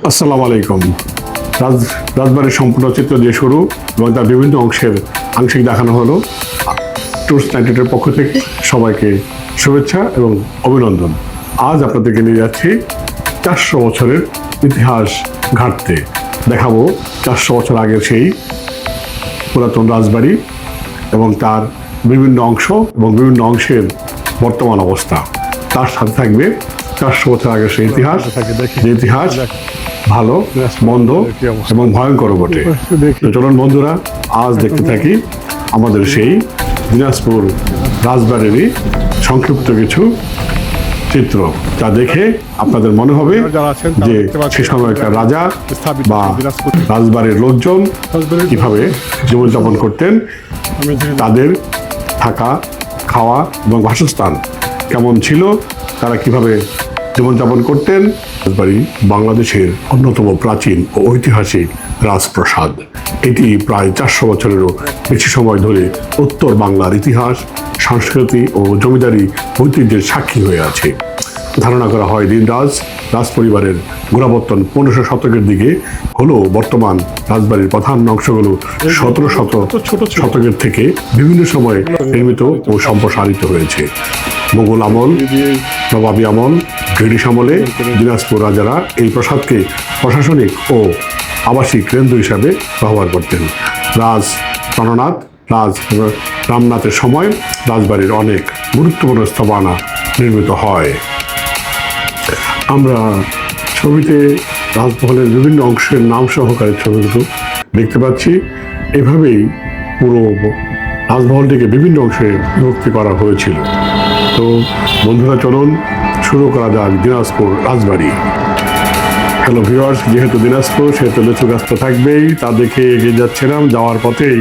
আসসালামু আলাইকুম। রাজবাড়ির সম্পূর্ণ চিত্র দিয়ে শুরু এবং তার বিভিন্ন অংশের আংশিক দেখানো হলো। ট্যুরস 98-এর পক্ষ থেকে সবাইকে শুভেচ্ছা এবং অভিনন্দন। আজ আপনাদেরকে নিয়ে যাচ্ছি 400 বছরের ইতিহাস ঘাঁটতে। দেখাবো 400 বছর আগের সেই পুরাতন রাজবাড়ি এবং তার বিভিন্ন অংশ এবং বিভিন্ন অংশের বর্তমান অবস্থা। তার সাথে থাকবে 400 বছর আগের সেই ইতিহাস, যে ইতিহাস ভালো, মন্দ এবং ভয়ঙ্কর বটে। তো চলুন বন্ধুরা, আজ দেখতে থাকি আমাদের সেই দিনাজপুর রাজবাড়িরই সংক্ষিপ্ত কিছু চিত্র, যা দেখে আপনাদের মনে হবে যে সে সময়কার রাজা বা রাজবাড়ির লোকজন কিভাবে জীবনযাপন করতেন, তাদের থাকা, খাওয়া এবং বাসস্থান কেমন ছিল, তারা কিভাবে জীবনযাপন করতেন। রাজবাড়ি বাংলাদেশের অন্যতম প্রাচীন ও ঐতিহাসিক রাজপ্রাসাদ। এটি প্রায় 400 বছরেরও বেশি সময় ধরে উত্তর বাংলার ইতিহাস, সংস্কৃতি ও জমিদারি ঐতিহ্যের সাক্ষী হয়ে আছে। ধারণা করা হয় রাজ পরিবারের গোড়াপত্তন 1500 শতকের দিকে হলেও বর্তমান রাজবাড়ির প্রধান অংশগুলো 1700 শতকের থেকে বিভিন্ন সময়ে নির্মিত ও সম্প্রসারিত হয়েছে। মোগল আমল, নবাবী আমল, ব্রিটিশ আমলে দিনাজপুর রাজারা এই প্রাসাদকে প্রশাসনিক ও আবাসিক কেন্দ্র হিসাবে ব্যবহার করতেন। রামনাথের সময় রাজবাড়ির অনেক গুরুত্বপূর্ণ স্থাপনা নির্মিত হয়। আমরা ছবিতে রাজমহলের বিভিন্ন অংশের নাম সহকারে ছবিগুলো দেখতে পাচ্ছি। এভাবেই পুরো রাজমহলটিকে বিভিন্ন অংশে বিভক্তি করা হয়েছিল। তো বন্ধুরা, চলুন শুরু করা যাক দিনাজপুর রাজবাড়ি। হ্যালো ভিউয়ার্স, যেহেতু দিনাজপুর সেহেতু লিচু গাছ তো থাকবেই। তা দেখে এগিয়ে যাচ্ছিলাম, যাওয়ার পথেই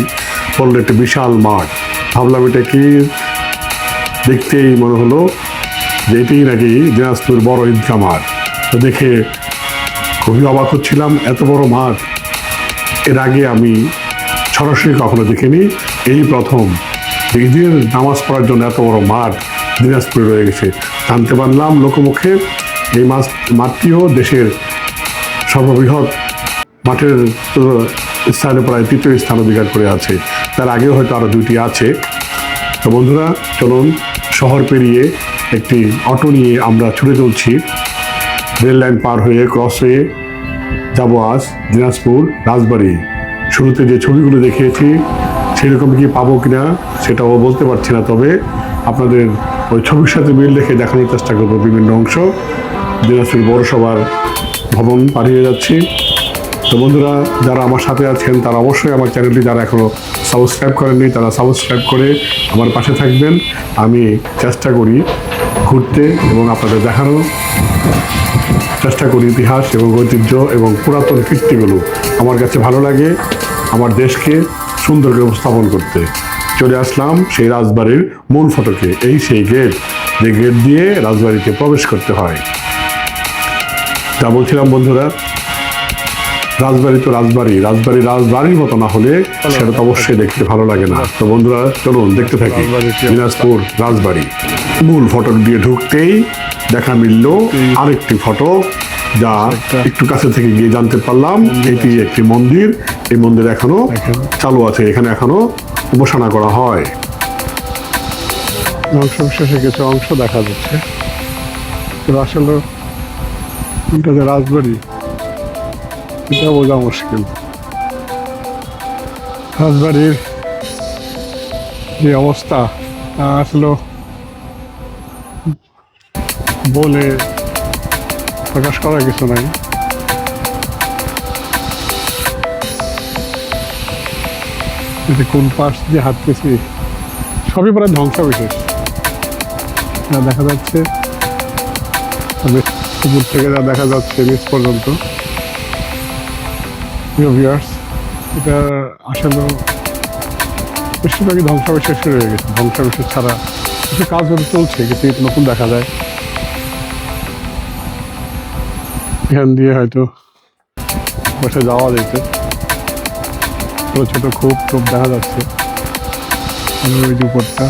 পড়লো একটা বিশাল মাঠ। ভাবলাম এটা কি, দেখতেই মনে হলো যে এটিই নাকি দিনাজপুর বড় ঈদগাহ মাঠ। তো দেখে খুবই অবাক হচ্ছিলাম, এত বড় মাঠ এর আগে আমি সরাসরি কখনো দেখিনি। এই প্রথম ঈদের নামাজ পড়ার জন্য এত বড় মাঠ দিনাজপুরে রয়ে গেছে। জানতে পারলাম লোকমুখে এই মাঠটিও দেশের সর্ববৃহৎ মাঠের স্থানে প্রায় 3য় স্থান অধিকার করে আছে। তার আগেও হয়তো আরও 2টি আছে। তো বন্ধুরা, চলুন শহর পেরিয়ে একটি অটো নিয়ে আমরা ছুটে চলছি। রেল লাইন পার হয়ে ক্রস হয়ে যাবো আজ দিনাজপুর রাজবাড়ি। শুরুতে যে ছবিগুলো দেখিয়েছি সেরকম কি পাবো কিনা সেটাও বলতে পারছি না, তবে আপনাদের ওই ছবির সাথে মিল রেখে দেখানোর চেষ্টা করবো বিভিন্ন অংশ। দিনাজপুর পৌরসভার ভবন পাড়িয়ে যাচ্ছি। তো বন্ধুরা, যারা আমার সাথে আছেন তারা অবশ্যই আমার চ্যানেলটি যারা এখনও সাবস্ক্রাইব করেননি তারা সাবস্ক্রাইব করে আমার পাশে থাকবেন। আমি চেষ্টা করি ঘুরতে এবং আপনাদের দেখানোর চেষ্টা করি ইতিহাস এবং ঐতিহ্য এবং পুরাতন কীর্তিগুলো। আমার কাছে ভালো লাগে আমার দেশকে সুন্দর করে উপস্থাপন করতে। চলে আসলাম সেই রাজবাড়ির মূল ফটকে। এই সেই গেট, যে গেট দিয়ে রাজবাড়িতে প্রবেশ করতে হয়। তা বলছিলাম বন্ধুরা, রাজবাড়ি তো রাজবাড়ির মতো না হলে সেটা তো অবশ্যই দেখতে ভালো লাগে না। তো বন্ধুরা, চলুন দেখতে থাকি দিনাজপুর রাজবাড়ি। মূল ফটক দিয়ে ঢুকতেই দেখা মিলল আরেকটি ফটক, যা একটু কাছে থেকে গিয়ে জানতে পারলাম এটি একটি মন্দির। এই মন্দির এখনো চালু আছে, এখানে এখনো উপাসনা করা হয়। অংশ বিশেষে কিছু অংশ দেখা যাচ্ছে। আসলে এটা যে রাজবাড়ি এটা বোঝা মুশকিল। রাজবাড়ির যে অবস্থা আসলে বলে প্রকাশ করার কিছু নাই। কোন পাশ দিয়ে হাঁটতেছি সবই প্রায় ধ্বংসাবশেষ যা দেখা যাচ্ছে। উপর থেকে যা দেখা যাচ্ছে নিচ পর্যন্ত, এটা আসলে বেশিরভাগই ধ্বংসাবশেষ রয়ে গেছে। ধ্বংসাবশেষ ছাড়া কিছু কাজ হতে চলছে, কিছু নতুন দেখা যায়। এখান দিয়ে হয়তো বসে যাওয়া যেত। ছোট ছোট খুব দেখা যাচ্ছে। ওই যে উপরটা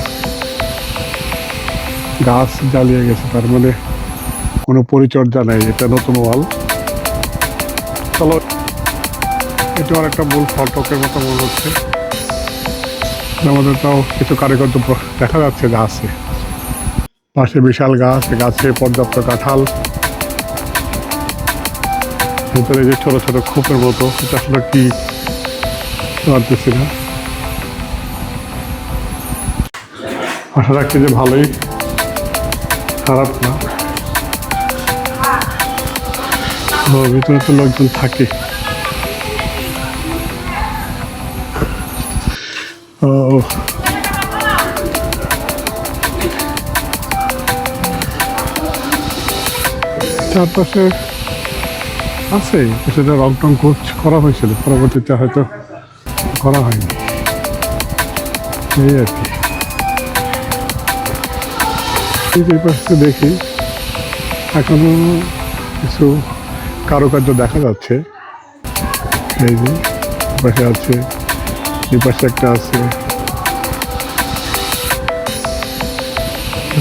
গাছ জ্বালিয়ে গেছে, তার মানে কোনো পরিচর্যা নেই। এটা নতুন ওয়াল, চলো, এটা একটা মূল ফটকের মতো মনে হচ্ছে। আমাদের তাও কিছু কারিগর দেখা যাচ্ছে যে আছে। পাশে বিশাল গাছ, গাছে পর্যাপ্ত কাঁঠাল, ভিতরে যে ছোট ছোট খোপের মতো, এটা আসলে কি পারতেছি না। আশা রাখছি যে ভালোই, খারাপ না। ভিতরে তো লোকজন থাকে। চারপাশে আছে কিছুটা রং টং করা হয়েছিল, পরবর্তীতে হয়তো করা হয়নি, এই আর কি। এই পাশে দেখি এখনো কিছু কারুকার্য দেখা যাচ্ছে। এই যে পাশে আছে, এই পাশে একটা আছে,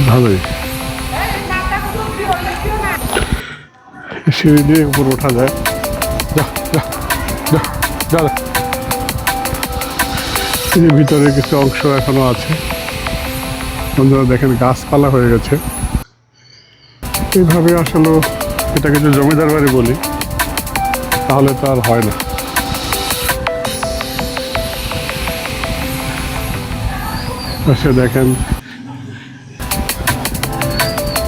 ভালোই। সিঁড়ি দিয়ে উপর ওঠা যায়। ভিতরে কিছু অংশ এখনো আছে। বন্ধুরা দেখেন, গাছপালা হয়ে গেছে। এইভাবে আসলে এটাকে যদি জমিদার বাড়ি বলি তাহলে তো আর হয় না। পাশে দেখেন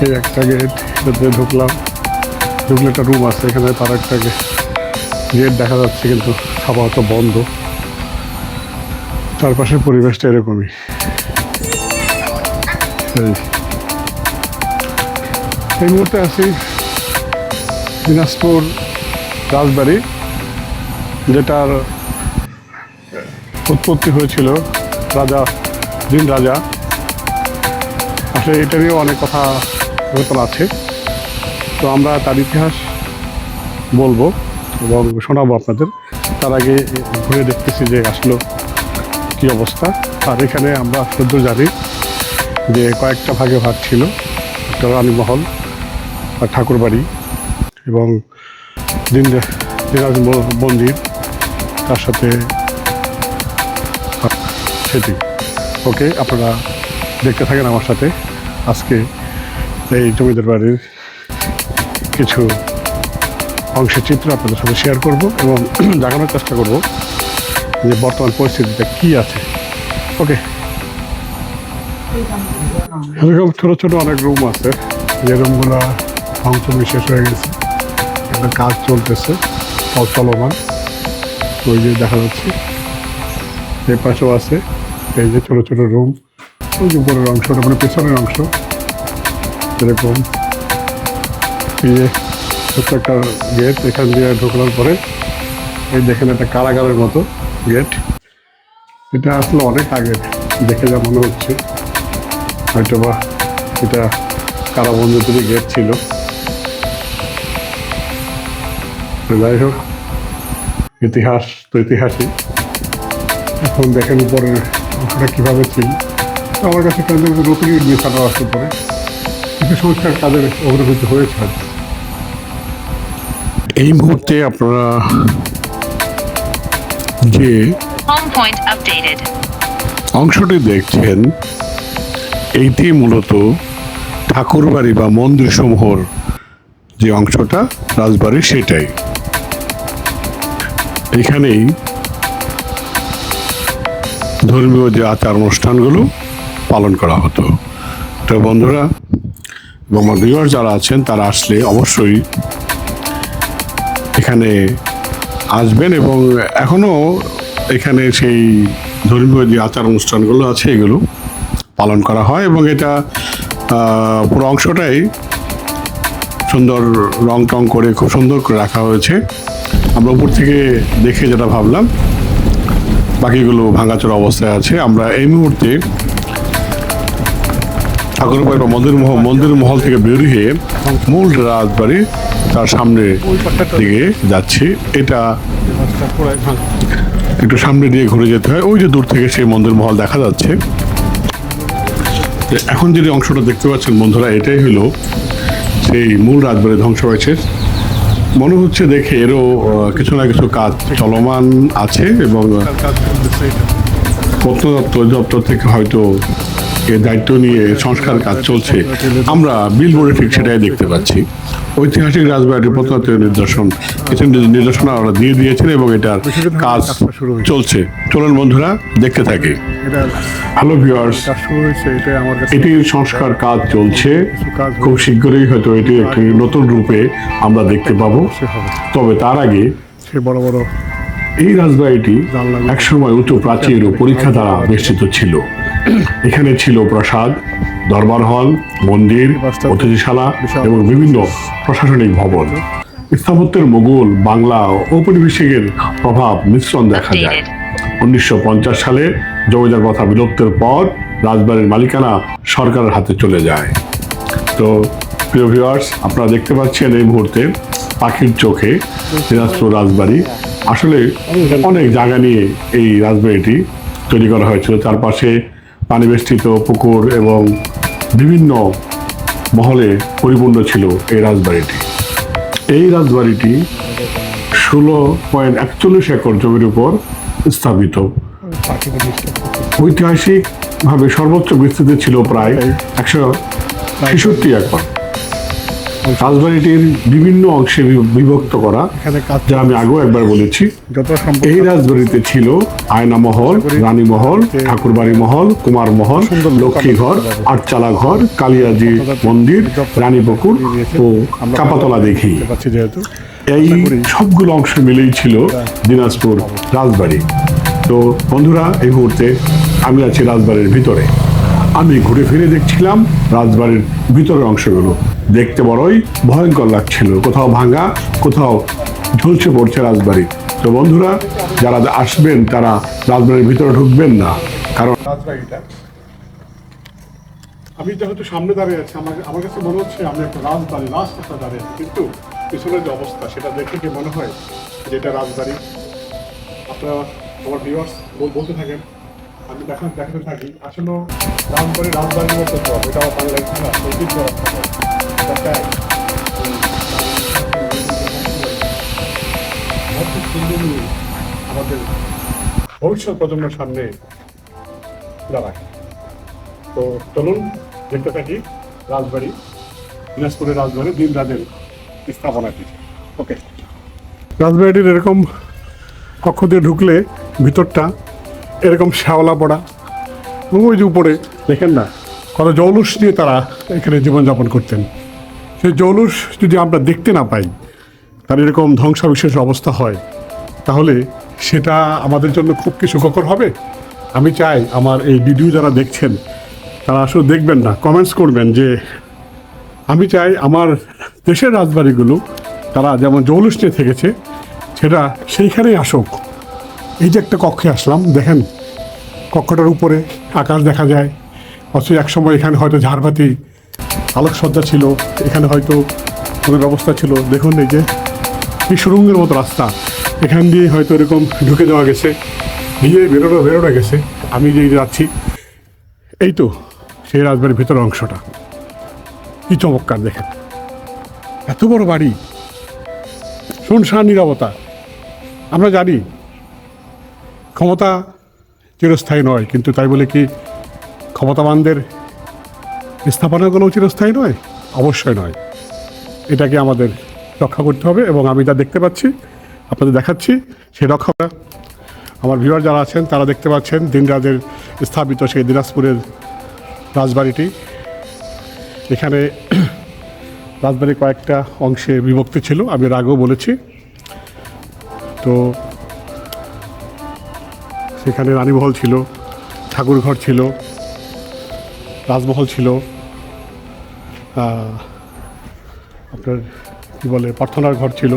এই একটা গেট, এটাতে ঢুকলে একটা রুম আছে, এখানে তার একটা গেট দেখা যাচ্ছে, কিন্তু আপাতত বন্ধ। চারপাশের পরিবেশটা এরকমই। এই মুহূর্তে আছি দিনাজপুর রাজবাড়ি, যেটার উৎপত্তি হয়েছিল দিন রাজা। আসলে এটা নিয়েও অনেক কথা আছে, তো আমরা তার ইতিহাস বলবো এবং শোনাবো আপনাদের। তার আগে ঘুরে দেখতেছি যে আসলে কি অবস্থা। আর এখানে আমরা শুধু জানি যে কয়েকটা ভাগে ভাগ ছিল, একটা রানীমহল আর ঠাকুরবাড়ি এবং দিনাজ মন্দির, তার সাথে সেটি। ওকে, আপনারা দেখতে থাকেন আমার সাথে। আজকে এই জমিদার বাড়ির কিছু অংশের চিত্র আপনাদের সাথে শেয়ার করব এবং জানানোর চেষ্টা করব যে বর্তমান পরিস্থিতিটা কি আছে। ওকে, এরকম ছোটো ছোটো অনেক রুম আছে, যে রুমগুলো ধ্বংস বিশেষ হয়ে গেছে, একটা কাজ চলতেছে, চলমান। ওই যে দেখা যাচ্ছে, এই পাশেও আছে এই যে ছোটো ছোটো রুম। ওই যে উপরের অংশটা মানে পেছনের অংশ এরকম। এই যে ছোট্ট একটা গেট, এখান দিয়ে ঢোকানোর পরে এই দেখেন একটা কারাগারের মতো গেট। এটা আসলে অনেক আগের, দেখে যা মনে হচ্ছে হয়তো বা এটা কারাবন্দীদেরই গেট ছিল। যাই হোক, ইতিহাস তো ইতিহাসই। এখন দেখেন উপরের অংশটা কীভাবে ছিল। আমার কাছে কেন নতুন ইট বিছানো আসতে পারে, কিছু সংস্কার কাজের অগ্রগতি হয়েছে। এই মুহূর্তে আপনারা যে অংশটি দেখছেন, এইটি মূলত ঠাকুরবাড়ি বা মন্দির সমূহর যে অংশটা রাজবাড়ির, সেটাই। এখানেই ধর্মীয় যে আচার অনুষ্ঠানগুলো পালন করা হতো। তো বন্ধুরা এবং আমার ভিউয়ার যারা আছেন, তারা আসলে অবশ্যই এখানে আসবেন এবং এখনও এখানে সেই ধর্মীয় যে আচার অনুষ্ঠানগুলো আছে এগুলো পালন করা হয় এবং এটা পুরো অংশটাই সুন্দর রং টং করে খুব সুন্দর করে রাখা হয়েছে। আমরা উপর থেকে দেখে যেটা ভাবলাম, বাকিগুলো ভাঙাচোরা অবস্থায় আছে। আমরা এই মুহূর্তে ঠাকুরবাড়ি বা মন্দির মহল থেকে বেরিয়ে মূল রাজবাড়ি তার সামনে দিকে যাচ্ছি। এটা একটু সামনে দিয়ে ঘুরে যেতে হয়। ওই যে দূর থেকে সেই মন্দির মহল দেখা যাচ্ছে। এখন যে অংশটা দেখতে পাচ্ছেন বন্ধুরা, এটাই হলো সেই মূল রাজবাড়ি ধ্বংস হয়েছে মনে হচ্ছে দেখে এরও কিছু না কিছু কাজ চলমান আছে এবং প্রত্নতত্ত্ব দপ্তর থেকে হয়তো এর দায়িত্ব নিয়ে সংস্কার কাজ চলছে। আমরা বিলবোর্ডে ঠিক সেটাই দেখতে পাচ্ছি। ঐতিহাসিক রাজবাড়ির প্রত্নতত্ত্বের নিদর্শন কিছু নির্দেশনা ওরা দিয়ে দিয়েছেন এবং এটার কাজ চলছে। চলুন বন্ধুরা দেখতে থাকি। হ্যালো ভিউয়ার্স, এটির সংস্কার কাজ চলছে। খুব শীঘ্রই হয়তো এটি একটি নতুন রূপে আমরা দেখতে পাবো। তবে তার আগে বড় বড় এই রাজবাড়িটি একসময় উঁচু প্রাচীর ও পরীক্ষা দ্বারা বেষ্টিত ছিল। এখানে ছিল প্রাসাদ, দরবার হল, মন্দির, অতিথিশালা এবং বিভিন্ন প্রশাসনিক ভবন। স্থাপত্যের মোগল, বাংলা ও ঔপনিবেশিকের প্রভাব মিশ্রণ দেখা যায়। 1950 সালে জমিদার প্রথা বিলুপ্তের পর রাজবাড়ির মালিকানা সরকারের হাতে চলে যায়। তো প্রিয় ভিউয়ার্স, আপনারা দেখতে পাচ্ছেন এই মুহূর্তে পাখির চোখে দিনাজপুর রাজবাড়ি। আসলে অনেক জায়গা নিয়ে এই রাজবাড়িটি তৈরি করা হয়েছিল। চারপাশে পানিবেষ্টিত পুকুর এবং বিভিন্ন মহলে পরিপূর্ণ ছিল এই রাজবাড়িটি। এই রাজবাড়িটি 16.41 একর জমির উপর স্থাপিত। ঐতিহাসিকভাবে সর্বোচ্চ বিস্তৃতি ছিল প্রায় 166 একর। রাজবাড়িটির বিভিন্ন অংশে বিভক্ত করা, যা আমি আগেও একবার বলেছি। এই রাজবাড়িতে ছিল আয়না মহল, রানী মহল, ঠাকুরবাড়ি মহল, কুমার মহল, লক্ষ্মী ঘর, আটচালা ঘর, কালিয়াজি মন্দির, রানীপুকুর ও কাপাতলা দিঘি। এই সবগুলো অংশ মিলেই ছিল দিনাজপুর রাজবাড়ি। তো বন্ধুরা, এই মুহূর্তে আমি আছি রাজবাড়ির ভিতরে। আমি ঘুরে ফিরে দেখছিলাম রাজবাড়ির ভিতরের অংশগুলো। দেখতে বড়ই ভয়ঙ্কর লাগছিল। কোথাও ভাঙা, কোথাও ঝলসে পড়ছে রাজবাড়ি। তো বন্ধুরা, যারা আসবেন তারা রাজবাড়ির ভিতরে ঢুকবেন না, কারণ রাজবাড়িটা আমি যেহেতু সামনে দাঁড়িয়ে আছি, আমার কাছে মনে হচ্ছে আমি একটা রাজবাড়ি রাজপ্রাসাদ দাঁড়িয়ে আছি, কিন্তু পিছনের যে অবস্থা সেটা দেখে কি মনে হয় যে এটা রাজবাড়ি। আপনারা আমার ভিউয়ার্স বলতে থাকেন, আমি দেখাতে থাকি। আসলে রাজবাড়ির মতো তো এটা আমার বাংলায় আমাদের ভবিষ্যৎ প্রজন্মের সামনে দাঁড়ায়। তো চলুন দেখতে থাকি রাজবাড়ি, দিনাজপুরের রাজবাড়ি দিন রাতের স্থাপনাটি। ওকে, রাজবাড়িটির এরকম কক্ষ দিয়ে ঢুকলে ভিতরটা এরকম শ্যাওলা পড়া, ওই যে উপরে দেখেন না কত জৌলুস নিয়ে তারা এখানে জীবনযাপন করতেন। সেই জৌলুস যদি আমরা দেখতে না পাই, তার এরকম ধ্বংসাবিশেষ অবস্থা হয়, তাহলে সেটা আমাদের জন্য খুব কি সুখকর হবে। আমি চাই আমার এই ভিডিও যারা দেখছেন তারা আসলে দেখবেন না, কমেন্টস করবেন যে আমি চাই আমার দেশের রাজবাড়িগুলো তারা যেমন জৌলুস নিয়ে থেকেছে সেটা সেইখানেই আসুক। এই যে একটা কক্ষে আসলাম, দেখেন কক্ষটার উপরে আকাশ দেখা যায়। অথচ একসময় এখানে হয়তো ঝাড়বাতি আলোকসজ্জা ছিল, এখানে হয়তো কোনো ব্যবস্থা ছিল। দেখুন এই যে এই সুরঙ্গের মতো রাস্তা, এখান দিয়ে হয়তো এরকম ঢুকে যাওয়া গেছে, গিয়ে বেরোনো গেছে। আমি যে যাচ্ছি, এই তো সেই রাজবাড়ির ভেতরের অংশটা। কি চমৎকার দেখেন, এত বড় বাড়ি, শুনশান নীরবতা। আমরা জানি ক্ষমতা চিরস্থায়ী নয়, কিন্তু তাই বলে কি ক্ষমতাবানদের স্থাপনাগুলো চিরস্থায়ী নয়? অবশ্যই নয়। এটাকে আমাদের রক্ষা করতে হবে এবং আমি যা দেখতে পাচ্ছি আপনাদের দেখাচ্ছি সেই রক্ষা। আমার ভিউয়ার যারা আছেন তারা দেখতে পাচ্ছেন দিনরাজের স্থাপিত সেই দিনাজপুরের রাজবাড়িটি। এখানে রাজবাড়ি কয়েকটা অংশে বিভক্ত ছিল, আমি এর আগেও বলেছি। তো সেখানে রানীমহল ছিল, ঠাকুরঘর ছিল, রাজমহল ছিল, আপনার কী বলে প্রার্থনার ঘর ছিল,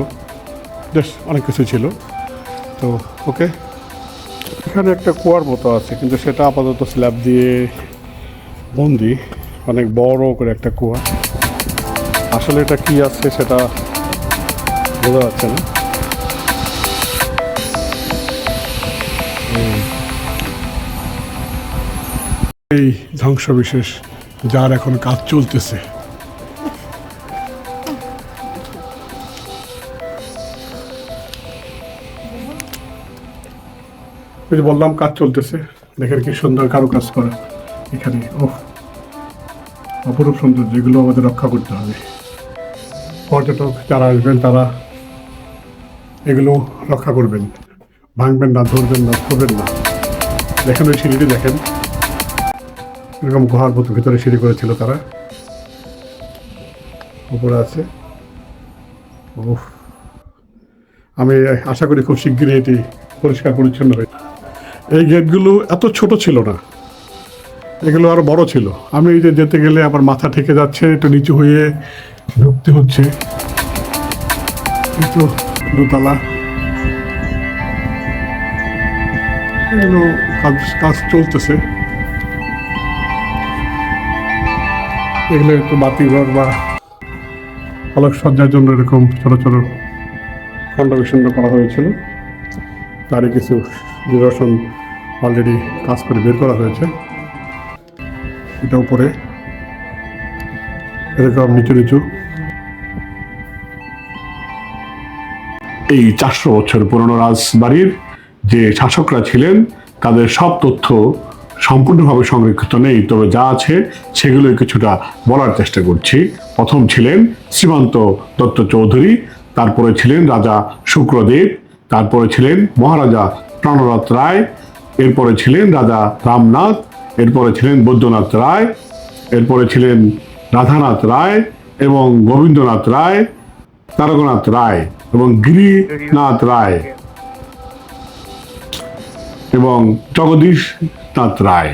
বেশ অনেক কিছু ছিল। তো ওকে, এখানে একটা কুয়ার মতো আছে, কিন্তু সেটা আপাতত স্ল্যাব দিয়ে বন্দি, অনেক বড় করে একটা কুয়া। আসলে এটা কি আছে সেটা বোঝা যাচ্ছে না। এই ধ্বংসবিশেষ যার এখন কাজ চলতেছে। ওই যে বললাম কাজ চলতেছে, দেখেন কি সুন্দর কারুকাজ করা এখানে। ও অপরূপ সুন্দর, যেগুলো আমাদের রক্ষা করতে হবে। পর্যটক যারা আসবেন তারা এগুলো রক্ষা করবেন, ভাঙবেন না, ধরবেন না, ছুবেন না। দেখেন ওই সিঁড়িটি দেখেন, এরকম গুহার মতো ভিতরে সিঁড়ি করেছিল তারা, উপরে আছে। ও আমি আশা করি খুব শিগগিরই এটি পরিষ্কার পরিচ্ছন্ন হয়ে। এই গেটগুলো এত ছোট ছিল না, এগুলো আরো বড় ছিল। আমি এই যে যেতে গেলে আবার মাথা ঠেকে যাচ্ছে, একটু নিচু হয়ে ঢুকতে হচ্ছে। একটু দোতলা, এগুলো কাজ চলতেছে। এগুলো একটু বাতি ঘর বা আলোকসজ্জার জন্য এরকম ছোট ছোট খণ্ড বিখণ্ড করা হয়েছিল। তারই কিছু নিদর্শন অলরেডি কাজ করে বের করা হয়েছে। এটা উপরে এরকম নিচু নিচু। এই 400 বছর পুরনো রাজবাড়ির যে শাসকরা ছিলেন তাদের সব তথ্য সম্পূর্ণভাবে সংরক্ষিত নেই, তবে যা আছে সেগুলোই কিছুটা বলার চেষ্টা করছি। প্রথম ছিলেন শ্রীমন্ত দত্ত চৌধুরী, তারপরে ছিলেন রাজা শুক্রদেব, তারপরে ছিলেন মহারাজা প্রাণনাথ রায়, এরপরে ছিলেন রাজা রামনাথ, এরপরে ছিলেন বৈদ্যনাথ রায়, এরপরে ছিলেন রাধানাথ রায় এবং গোবিন্দনাথ রায়, তারকনাথ রায় এবং গিরিনাথ রায় এবং জগদীশনাথ রায়।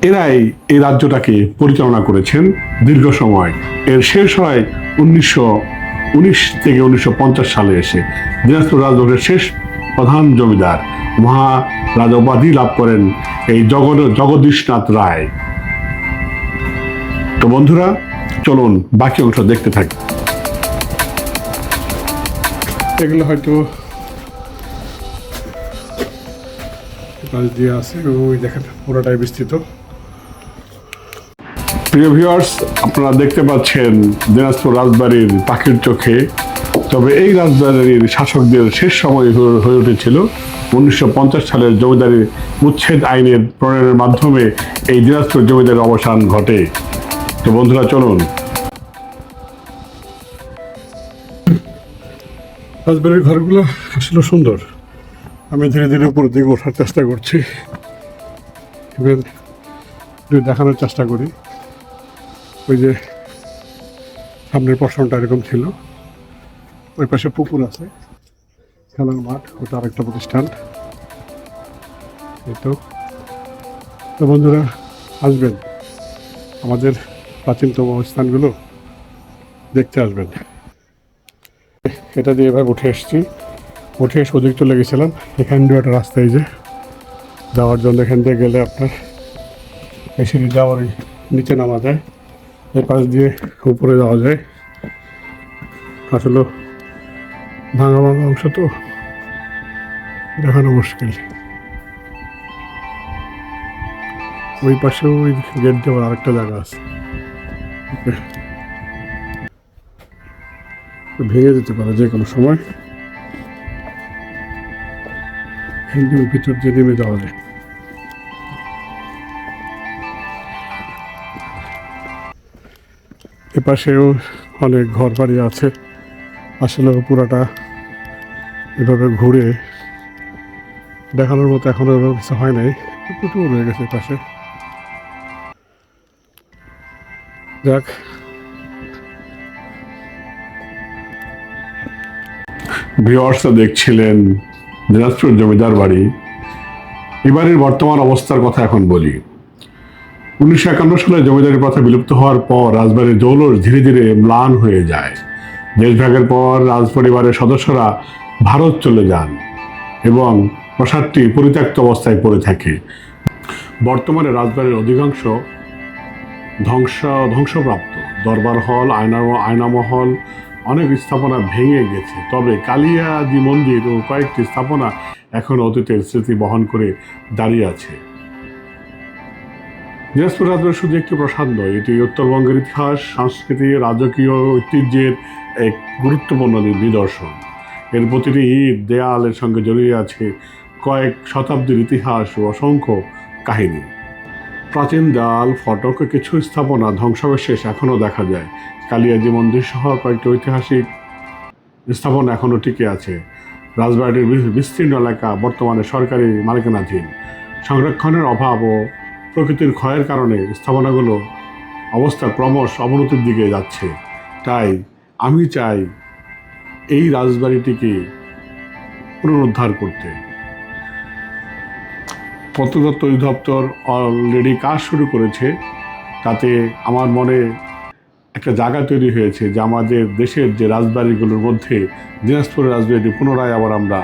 এরাই এই রাজ্যটাকে পরিচালনা করেছেন দীর্ঘ সময়। এর শেষ হয় 1919 থেকে 1950 সালে এসে। দিনাজপুর রাজবংশের শেষ প্রধান জমিদার মহারাজা উপাধি লাভ করেন এই জগদীশনাথ রায়। তো বন্ধুরা, চলুন বাকি অংশ দেখতে থাকি। এগুলো হয়তো দিয়ে আছে, ওই দেখেন পুরোটাই বিস্তৃত। প্রিয় ভিউয়ার্স, আপনারা দেখতে পাচ্ছেন দিনাজপুর রাজবাড়ির পাখির চোখে। তবে এই রাজবাড়ির শাসকদের শেষ সময় হয়ে উঠেছিল 1950 সালের জমিদারি উচ্ছেদ আইনের প্রণয়নের মাধ্যমে এই দিনাজপুর জমিদারির অবসান ঘটে। তো বন্ধুরা, চলুন। রাজবাড়ির ঘরগুলো আসলে সুন্দর। আমি ধীরে ধীরে উপরের দিকে ওঠার চেষ্টা করছি, এবার দেখানোর চেষ্টা করি। ওই যে সামনের পশনটা এরকম ছিল, ওই পাশে পুকুর আছে, খেলার মাঠ, ওটা আরেকটা প্রতিষ্ঠান। এই তো বন্ধুরা, আসবেন, আমাদের প্রাচীনতম স্থানগুলো দেখতে আসবেন। এটা দিয়ে এবার উঠে এসেছি, উঠে এসে ওদিক চলে গেছিলাম। এখান দিয়ে একটা রাস্তায় যে যাওয়ার জন্য, এখান দিয়ে গেলে আপনার এই সিঁড়ি যাওয়ার নিচে নামা যায়, এই পাশ দিয়ে উপরে যাওয়া যায়। আসলে ভাঙা ভাঙা অংশ তো দেখানো মুশকিল। ওই পাশেও ওই গেট দেওয়ার আরেকটা জায়গা আছে, ভেঙে যেতে পারে যে কোনো সময়। ভিতর দিয়ে নেমে যাওয়া যায়। এপাশেও অনেক ঘর বাড়ি আছে। আসলে পুরাটা এভাবে ঘুরে দেখানোর মতো এখনো কিছু হয় নাই, প্রচুর রয়ে গেছে পাশে। যাক, ভিউয়ার্সরা দেখছিলেন দিনাজপুর জমিদার বাড়ি। এবারের বর্তমান অবস্থার কথা এখন বলি। 1951 সালে জমিদারি প্রথা বিলুপ্ত হওয়ার পর রাজবাড়ির জৌলুস ধীরে ধীরে ম্লান হয়ে যায়। দেশভাগের পর রাজ পরিবারের সদস্যরা ভারত চলে যান এবং প্রাসাদটি পরিত্যক্ত অবস্থায় পড়ে থাকে। বর্তমানে রাজবাড়ির অধিকাংশ ধ্বংসপ্রাপ্ত। দরবার হল, আয়নামহল, অনেক স্থাপনা ভেঙে গেছে। তবে কালিয়াজি মন্দির ও কয়েকটি স্থাপনা এখন অতীতের স্মৃতি বহন করে দাঁড়িয়ে আছে। দিনাজপুর রাজবাড়ি শুধু একটি প্রাসাদ নয়, এটি উত্তরবঙ্গের ইতিহাস, সংস্কৃতি, রাজকীয় ঐতিহ্যের এক গুরুত্বপূর্ণ নিদর্শন। এর প্রতিটি ইট দেয়ালের সঙ্গে জড়িয়ে আছে কয়েক শতাব্দীর ইতিহাস ও অসংখ্য কাহিনী। প্রাচীন দেয়াল, ফটক ও কিছু স্থাপনা ধ্বংসাবশেষ এখনও দেখা যায়। কালিয়াজী মন্দির সহ কয়েকটি ঐতিহাসিক স্থাপনা এখনও টিকে আছে। রাজবাড়ির বিস্তীর্ণ এলাকা বর্তমানে সরকারি মালিকানাধীন। সংরক্ষণের অভাব ও প্রকৃতির ক্ষয়ের কারণে স্থাপনাগুলো অবস্থা ক্রমশ অবনতির দিকে যাচ্ছে। তাই আমি চাই এই রাজবাড়িটিকে পুনরুদ্ধার করতে। প্রত্নতত্ত্ব অধিদপ্তর অলরেডি কাজ শুরু করেছে। তাতে আমার মনে একটা জায়গা তৈরি হয়েছে যে আমাদের দেশের যে রাজবাড়িগুলোর মধ্যে দিনাজপুরের রাজবাড়িটি পুনরায় আবার আমরা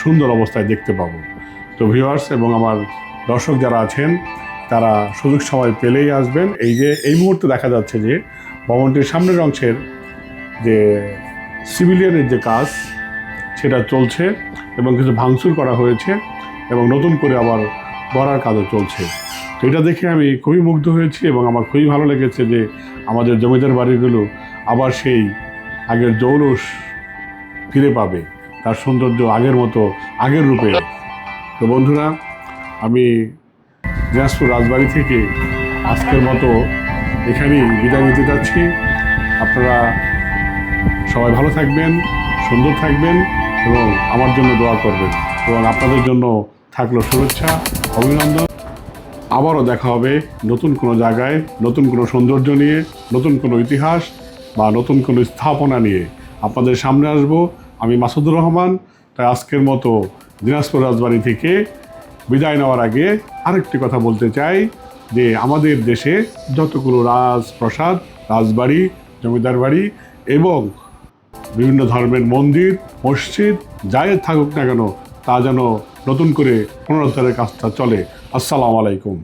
সুন্দর অবস্থায় দেখতে পাবো। তো ভিউয়ার্স এবং আমার দর্শক যারা আছেন তারা সুযোগ সময় পেলেই আসবেন। এই মুহূর্তে দেখা যাচ্ছে যে ভবনটির সামনের অংশের যে সিভিলিয়ানের যে কাজ সেটা চলছে এবং কিছু ভাঙচুর করা হয়েছে এবং নতুন করে আবার গড়ার কাজও চলছে। তো এটা দেখে আমি খুবই মুগ্ধ হয়েছি এবং আমার খুবই ভালো লেগেছে যে আমাদের জমিদার বাড়িগুলো আবার সেই আগের জৌলুস ফিরে পাবে, তার সৌন্দর্য আগের মতো আগের রূপে। তো বন্ধুরা, আমি দিনাজপুর রাজবাড়ি থেকে আজকের মতো এখানেই বিদায় নিতে যাচ্ছি। আপনারা সবাই ভালো থাকবেন, সুন্দর থাকবেন এবং আমার জন্য দোয়া করবেন এবং আপনাদের জন্য থাকলো শুভেচ্ছা, অভিনন্দন। আবারও দেখা হবে নতুন কোনো জায়গায়, নতুন কোনো সৌন্দর্য নিয়ে, নতুন কোনো ইতিহাস বা নতুন কোনো স্থাপনা নিয়ে আপনাদের সামনে আসব। আমি মাসুদুর রহমান। তাই আজকের মতো দিনাজপুর রাজবাড়ি থেকে বিদায় নেওয়ার আগে আরেকটি কথা বলতে চাই যে আমাদের দেশে যতগুলো রাজপ্রাসাদ, রাজবাড়ি, জমিদার বাড়ি এবং বিভিন্ন ধর্মের মন্দির, মসজিদ যাই থাকুক না কেন তা যেন নতুন করে পুনরুদ্ধারের কাজটা চলে। আসসালামু আলাইকুম।